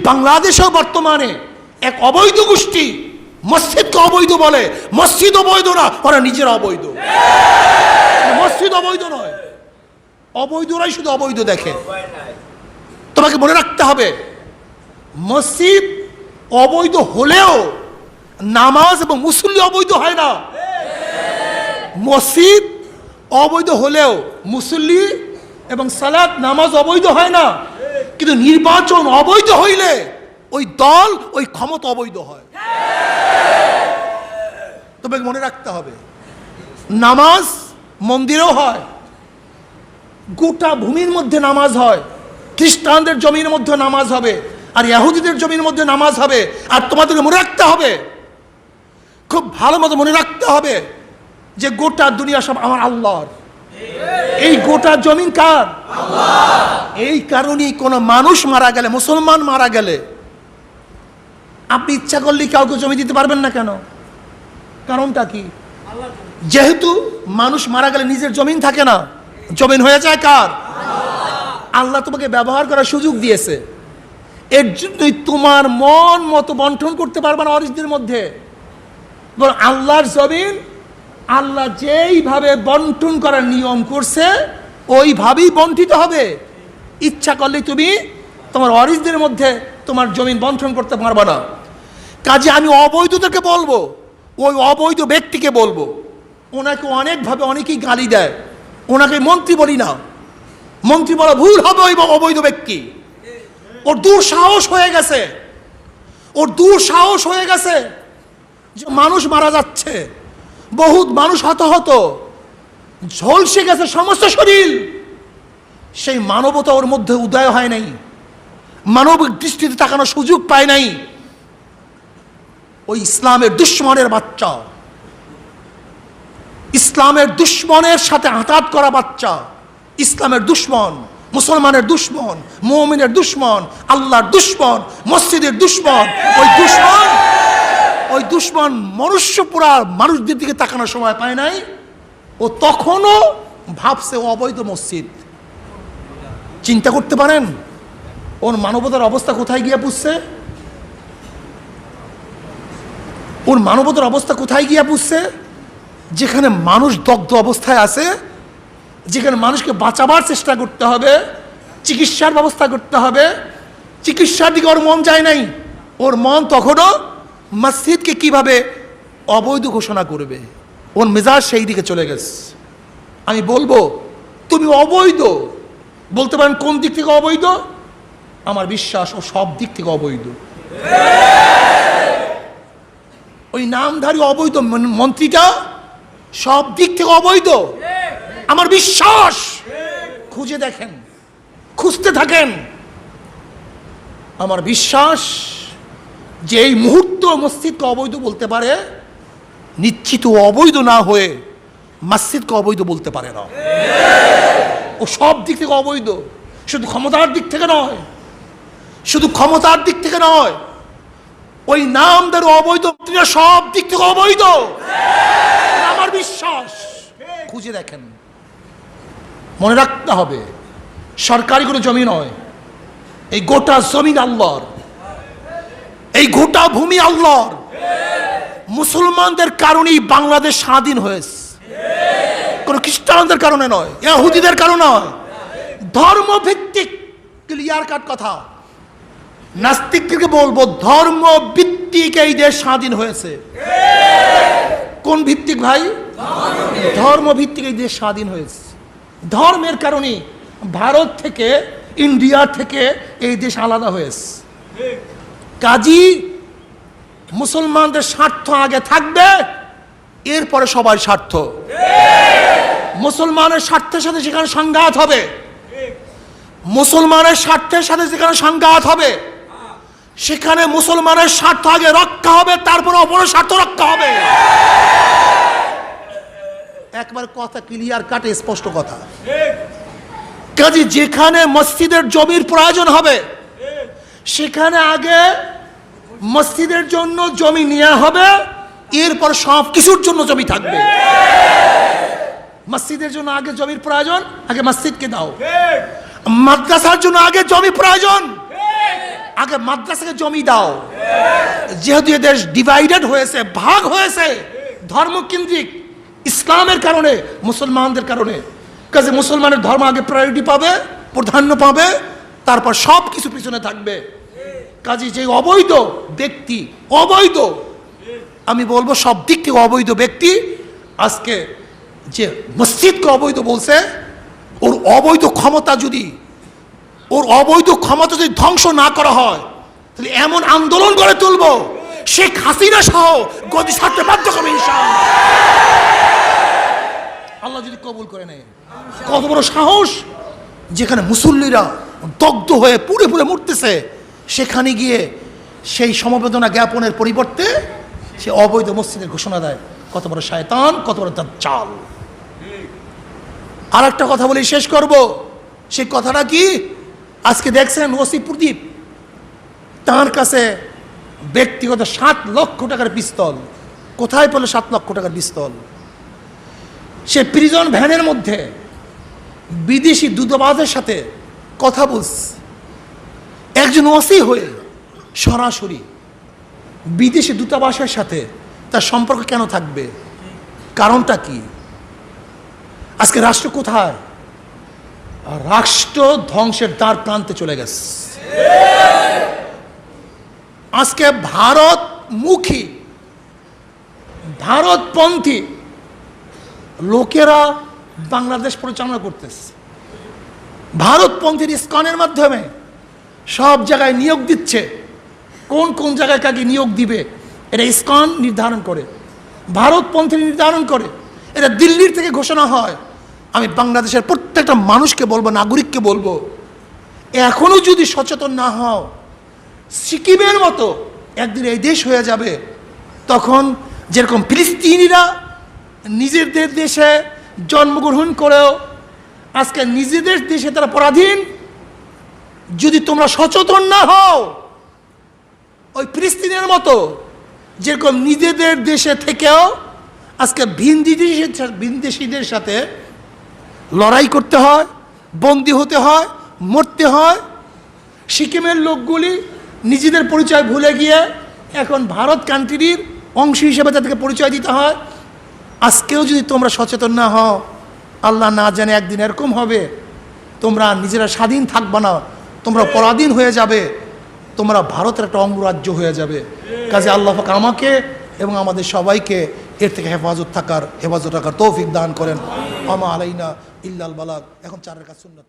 বাংলাদেশেও বর্তমানে এক অবৈধ গোষ্ঠী মসজিদকে অবৈধ বলে। মসজিদ অবৈধ না, ওরা নিজেরা অবৈধ। মসজিদ অবৈধ নয়, অবৈধরাই শুধু অবৈধ দেখে। তোমাকে মনে রাখতে হবে, মসজিদ অবৈধ হলেও নামাজ এবং মুসল্লি অবৈধ হয় না। মসজিদ অবৈধ হলেও মুসল্লি এবং সালাত নামাজ অবৈধ হয় না, কিন্তু নির্বাচন অবৈধ হইলে ওই দল ওই ক্ষমতা অবৈধ হয়। তোমাকে মনে রাখতে হবে, নামাজ মন্দিরেও হয়, গোটা ভূমির মধ্যে নামাজ হয়। খ্রিস্টানদের জমির মধ্যে নামাজ হবে, আর ইহুদিদের জমির মধ্যে নামাজ হবে। আর তোমাদেরকে মনে রাখতে হবে, খুব ভালো মতো মনে রাখতে হবে যে গোটা দুনিয়া সব আমার আল্লাহর। এই গোটা জমিন কার? এই কারণেই কোন মানুষ মারা গেলে, মুসলমান মারা গেলে, আপনি ইচ্ছা করলে কাউকে জমি দিতে পারবেন না। কেন? কারণটা কি? যেহেতু মানুষ মারা গেলে নিজের জমিন থাকে না, জমিন হয়ে যায় কার? আল্লাহ তোমাকে ব্যবহার করার সুযোগ দিয়েছে, এর জন্যই তোমার মন মতো বন্টন করতে পারবে না অরিজদের মধ্যে। আল্লাহর জমিন আল্লাহ যেইভাবে বন্টন করার নিয়ম করছে ওইভাবেই বন্টিত হবে। ইচ্ছা করলে তুমি তোমার অরিজদের মধ্যে তোমার জমিন বন্টন করতে পারবে না। কাজে আমি অবৈধতাকে বলবো, ওই অবৈধ ব্যক্তিকে বলবো। ওনাকে অনেকভাবে অনেকেই গালি দেয়, ওনাকে মন্ত্রী বলি না, মন্ত্রী বলা ভুল হবে। ওই অবৈধ ব্যক্তি, ওর দুঃসাহস হয়ে গেছে, ওর দুঃসাহস হয়ে গেছে যে মানুষ মারা যাচ্ছে, বহুত মানুষ হতাহত, ঝলসে গেছে সমস্ত শরীর। সেই মানবতা ওর মধ্যে উদয় হয় নাই, মানবিক দৃষ্টিতে তাকানোর সুযোগ পায় নাই। ওই ইসলামের দুশ্মনের বাচ্চা, ইসলামের দুশ্মনের সাথে আঘাত করা বাচ্চা, ইসলামের দুশ্মন, মুসলমানের দুশ্মন, মুমিনের দুশ্মন, আল্লাহর দুশ্মন, মসজিদের দুশ্মন। ওই দুশ্মন মনুষ্য পুরা মানুষদের দিকে তাকানোর সময় পায় নাই। ও তখনও ভাবছে ও অবৈধ মসজিদ। চিন্তা করতে পারেন ওর মানবতার অবস্থা কোথায় গিয়ে পুষছে? ওর মানবতার অবস্থা কোথায় গিয়ে পুষছে? যেখানে মানুষ দগ্ধ অবস্থায় আছে, যেখানে মানুষকে বাঁচাবার চেষ্টা করতে হবে, চিকিৎসার ব্যবস্থা করতে হবে, চিকিৎসার দিকে ওর মন যায় নাই। ওর মন তখনও মসজিদকে কিভাবে অবৈধ ঘোষণা করবে, ওর মেজাজ সেই দিকে চলে গেছে। আমি বলবো তুমি অবৈধ। বলতে পারেন কোন দিক থেকে অবৈধ? আমার বিশ্বাস ও সব দিক থেকে অবৈধ। ওই নামধারী অবৈধ মন্ত্রীটা সব দিক থেকে অবৈধ, আমার বিশ্বাস। খুঁজে দেখেন, খুঁজতে থাকেন। আমার বিশ্বাস যে এই মুহূর্ত মসজিদকে অবৈধ বলতে পারে, নিশ্চিত অবৈধ না হয়ে মসজিদকে অবৈধ বলতে পারে না। ও সব দিক থেকে অবৈধ, শুধু ক্ষমতার দিক থেকে নয়, শুধু ক্ষমতার দিক থেকে নয়, ওই নামদার অবৈধ সব দিক থেকে অবৈধ। আমার বিশ্বাস, খুঁজে দেখেন। মনে রাখতে হবে, সরকারি কোনো জমি নয়, এই গোটা জমিন আল্লাহর, এই গোটা ভূমি আল্লাহর। মুসলমানদের কারণেই বাংলাদেশ স্বাধীন হয়েছে, কোনো খ্রিস্টানদের কারণে নয়, ইহুদিদের কারণে নয়। ধর্মভিত্তিক ক্লিয়ার কাট কথা। নাস্তিককে বলবো ধর্ম ভিত্তিক এই দেশ স্বাধীন হয়েছে। কোন ভিত্তিক ভাই? ধর্ম ভিত্তিক এই দেশ স্বাধীন হয়েছে। ধর্মের কারণে ভারত থেকে, ইন্ডিয়া থেকে এই দেশ আলাদা হয়েছে। কাজী মুসলমানদের স্বার্থ আগে থাকবে, এরপরে সবার স্বার্থ। মুসলমানের স্বার্থের সাথে যেখানে সংঘাত হবে, মুসলমানের স্বার্থের সাথে যেখানে সংঘাত হবে, সেখানে মুসলমানের স্বার্থ আগে রক্ষা হবে, তারপরে অপরের স্বার্থ রক্ষা হবে। একবার কথা ক্লিয়ার কাটে, স্পষ্ট কথা। কাজে যেখানে মসজিদের জমির প্রয়োজন হবে, সেখানে আগে মসজিদের জন্য জমি নেওয়া হবে, এরপর সব কিছুর জন্য জমি থাকবে। মসজিদের জন্য আগে জমির প্রয়োজন, আগে মসজিদকে দাও। মাদ্রাসার জন্য আগে জমি প্রয়োজন, আগে মাদ্রাসাকে জমি দাও। যেহেতু এ দেশ ডিভাইডেড হয়েছে, ভাগ হয়েছে ধর্মকেন্দ্রিক, ইসলামের কারণে, মুসলমানদের কারণে, কাজে মুসলমানের ধর্ম আগে প্রায়োরিটি পাবে, প্রাধান্য পাবে, তারপর সব কিছু পিছনে থাকবে। কাজে যে অবৈধ ব্যক্তি, অবৈধ, আমি বলবো সব দিক থেকে অবৈধ ব্যক্তি আজকে যে মসজিদকে অবৈধ বলছে, ওর অবৈধ ক্ষমতা যদি ধ্বংস না করা হয়, তাহলে এমন আন্দোলন গড়ে তুলবো শেখ হাসিনা সহ গদি ছাড়তে বাধ্য করবে ইনশাআল্লাহ, আল্লাহ যদি কবুল করে নেয়। কত বড় সাহস! যেখানে মুসল্লিরা দগ্ধ হয়ে পুড়ে পুড়ে মরতেছে, সেখানে গিয়ে সেই সমবেদনা জ্ঞাপনের পরিবর্তে সে অবৈধ মসজিদের ঘোষণা দেয়। কত বড় শয়তান, কত বড় দাজ্জাল! আর একটা কথা বলে শেষ করব। সেই কথাটা কি? আজকে দেখছেন ওসি প্রদীপ, তার কাছে ব্যক্তিগত 7 লক্ষ টাকার পিস্তল। কোথায় পেল 7 লক্ষ টাকার পিস্তল? সে প্রিজন ভ্যানের মধ্যে বিদেশি দূতাবাসের সাথে কথা বলছে। একজন ওসি হয়ে সরাসরি বিদেশি দূতাবাসের সাথে তার সম্পর্ক কেন থাকবে? কারণটা কি? আজকে রাষ্ট্র কোথায়? রাষ্ট্র ধ্বংসের দ্বার প্রান্তে চলে গেছে। আজকে ভারতমুখী, ভারতপন্থী লোকেরা বাংলাদেশ পরিচালনা করতেছে। ভারতপন্থীর ইসকনের মাধ্যমে সব জায়গায় নিয়োগ দিচ্ছে। কোন কোন জায়গায় কাকে নিয়োগ দিবে এটা ইসকন নির্ধারণ করে, ভারতপন্থী নির্ধারণ করে। এটা দিল্লির থেকে ঘোষণা হয়। আমি বাংলাদেশের প্রত্যেকটা মানুষকে বলবো, নাগরিককে বলবো, এখনো যদি সচেতন না হও, সিকিমের মতো একদিন এই দেশ হয়ে যাবে। তখন যেরকম ফিলিস্তিনিরা নিজেদের দেশে জন্মগ্রহণ করেও আজকে নিজেদের দেশে তারা পরাধীন, যদি তোমরা সচেতন না হও, ওই ফিলিস্তিনের মতো যেরকম নিজেদের দেশে থেকেও আজকে ভিনদেশীদের সাথে লড়াই করতে হয়, বন্দী হতে হয়, মরতে হয়। সিকিমের লোকগুলি নিজেদের পরিচয় ভুলে গিয়ে এখন ভারত কান্ট্রির অংশ হিসেবে তাদেরকে পরিচয় দিতে হয়। আজকেও যদি তোমরা সচেতন না হও, আল্লাহ না জানে একদিন এরকম হবে, তোমরা নিজেরা স্বাধীন থাকবে না, তোমরা পরাধীন হয়ে যাবে, তোমরা ভারতের একটা অঙ্গরাজ্য হয়ে যাবে। কাজে আল্লাহ পাক আমাকে এবং আমাদের সবাইকে এর থেকে হেফাজত থাকার তৌফিক দান করেন। আমা আলাইনা ইল্লাল বালাগ। এখন 4 রাকাত সুন্নাত।